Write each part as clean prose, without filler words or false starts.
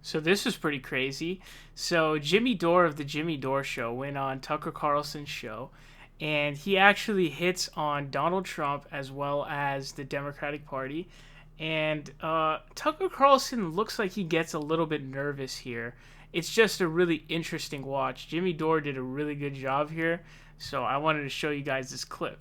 So this was pretty crazy. So Jimmy Dore of the Jimmy Dore Show went on Tucker Carlson's show, and he actually hits on Donald Trump as well as the Democratic Party. And Tucker Carlson looks like he gets a little bit nervous here. It's just a really interesting watch. Jimmy Dore did a really good job here, so I wanted to show you guys this clip.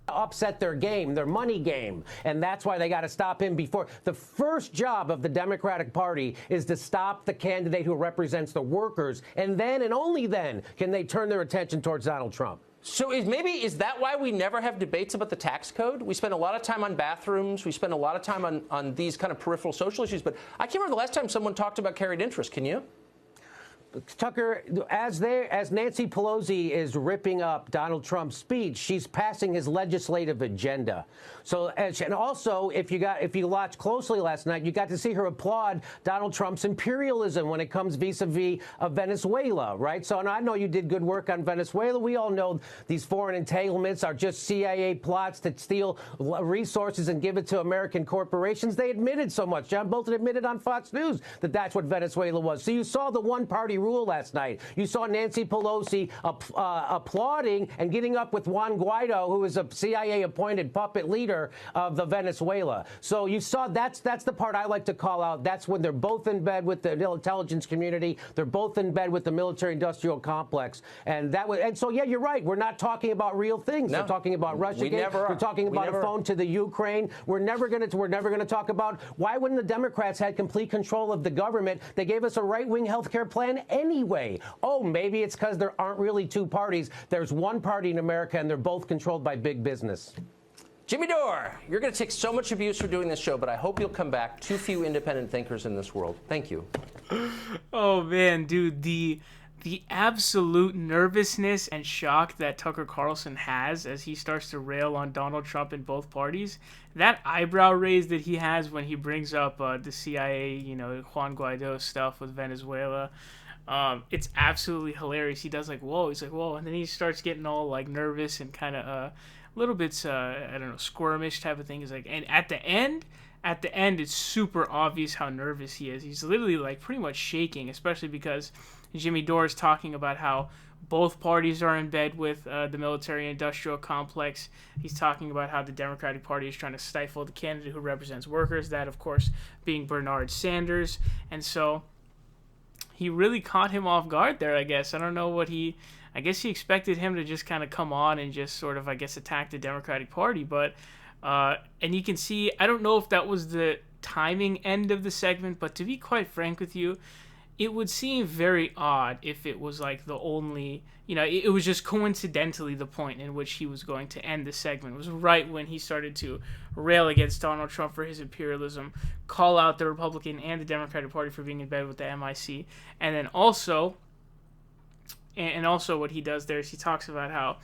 Upset their game, their money game, and that's why they got to stop him before. The first job of the Democratic Party is to stop the candidate who represents the workers, and then and only then can they turn their attention towards Donald Trump. So is that why we never have debates about the tax code? We spend a lot of time on bathrooms. We spend a lot of time on these kind of peripheral social issues. But I can't remember the last time someone talked about carried interest. Can you? Tucker, as Nancy Pelosi is ripping up Donald Trump's speech, she's passing his legislative agenda. So, and also, if you watched closely last night, you got to see her applaud Donald Trump's imperialism when it comes vis-a-vis of Venezuela, right? So, and I know you did good work on Venezuela. We all know these foreign entanglements are just CIA plots to steal resources and give it to American corporations. They admitted so much. John Bolton admitted on Fox News that that's what Venezuela was. So you saw the one-party rule last night. You saw Nancy Pelosi applauding and getting up with Juan Guaido, who is a CIA-appointed puppet leader of the Venezuela. So you saw that's the part I like to call out. That's when they're both in bed with the intelligence community. They're both in bed with the military-industrial complex. And so yeah, you're right. We're not talking about real things. No, we're talking about Russia. We're talking about a phone to the Ukraine. We're never going to talk about why when the Democrats had complete control of the government, they gave us a right-wing health care plan anyway. Oh, maybe it's because there aren't really two parties. There's one party in America, and they're both controlled by big business. Jimmy Dore, you're going to take so much abuse for doing this show, but I hope you'll come back. Too few independent thinkers in this world. Thank you. Oh, man, dude, the absolute nervousness and shock that Tucker Carlson has as he starts to rail on Donald Trump in both parties, that eyebrow raise that he has when he brings up the CIA, Juan Guaido stuff with Venezuela, it's absolutely hilarious. He does whoa, he's like, whoa, and then he starts getting all nervous and kind of a little bit, squirmish type of thing. He's like, and at the end, it's super obvious how nervous he is. He's literally pretty much shaking, especially because Jimmy Dore is talking about how both parties are in bed with the military-industrial complex. He's talking about how the Democratic Party is trying to stifle the candidate who represents workers, that, of course, being Bernard Sanders. And so he really caught him off guard there, I guess. I don't know I guess he expected him to just kind of come on and just sort of, attack the Democratic Party. But, and you can see, I don't know if that was the timing end of the segment, but to be quite frank with you, it would seem very odd if it was the only, it was just coincidentally the point in which he was going to end the segment. It was right when he started to rail against Donald Trump for his imperialism, call out the Republican and the Democratic Party for being in bed with the MIC, and then also what he does there is he talks about how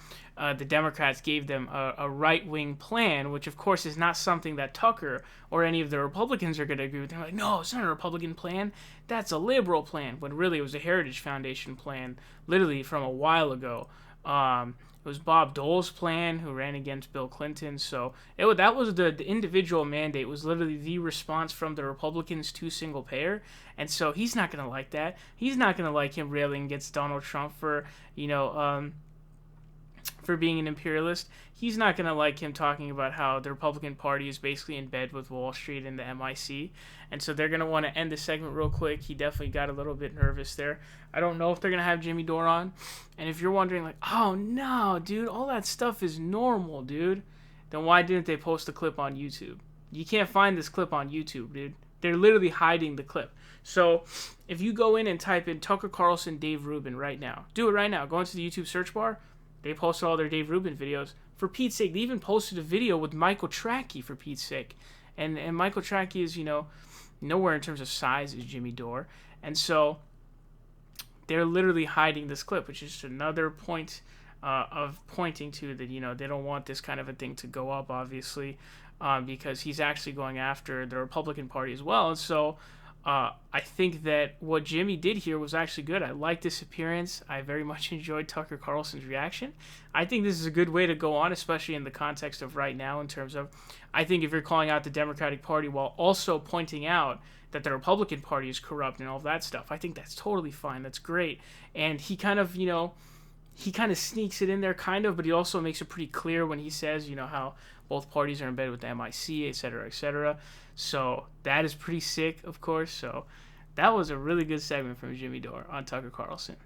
the Democrats gave them a right-wing plan, which of course is not something that Tucker or any of the Republicans are going to agree with. They're like, no, it's not a Republican plan. That's a liberal plan, when really it was a Heritage Foundation plan, literally from a while ago. It was Bob Dole's plan, who ran against Bill Clinton. So that was the individual mandate, was literally the response from the Republicans to single payer. And so he's not going to like that. He's not going to like him railing against Donald Trump for, for being an imperialist. He's not going to like him talking about how the Republican Party is basically in bed with Wall Street and the MIC. And so they're going to want to end the segment real quick. He definitely got a little bit nervous there. I don't know if they're going to have Jimmy Dore on. And if you're wondering, oh, no, dude, all that stuff is normal, dude, then why didn't they post the clip on YouTube? You can't find this clip on YouTube, dude. They're literally hiding the clip. So if you go in and type in Tucker Carlson, Dave Rubin right now, do it right now. Go into the YouTube search bar. They posted all their Dave Rubin videos. For Pete's sake, they even posted a video with Michael Tracke, for Pete's sake. And Michael Tracke is, nowhere in terms of size as Jimmy Dore. And so they're literally hiding this clip, which is just another point of pointing to that, they don't want this kind of a thing to go up, obviously, because he's actually going after the Republican Party as well. And so I think that what Jimmy did here was actually good. I like this appearance. I very much enjoyed Tucker Carlson's reaction. I think this is a good way to go on, especially in the context of right now, in terms of, I think if you're calling out the Democratic Party while also pointing out that the Republican Party is corrupt and all of that stuff. I think that's totally fine. That's great. And he kind of, he kind of sneaks it in there, kind of, but he also makes it pretty clear when he says, how both parties are in bed with the MIC, et cetera, et cetera. So that is pretty sick, of course. So that was a really good segment from Jimmy Dore on Tucker Carlson.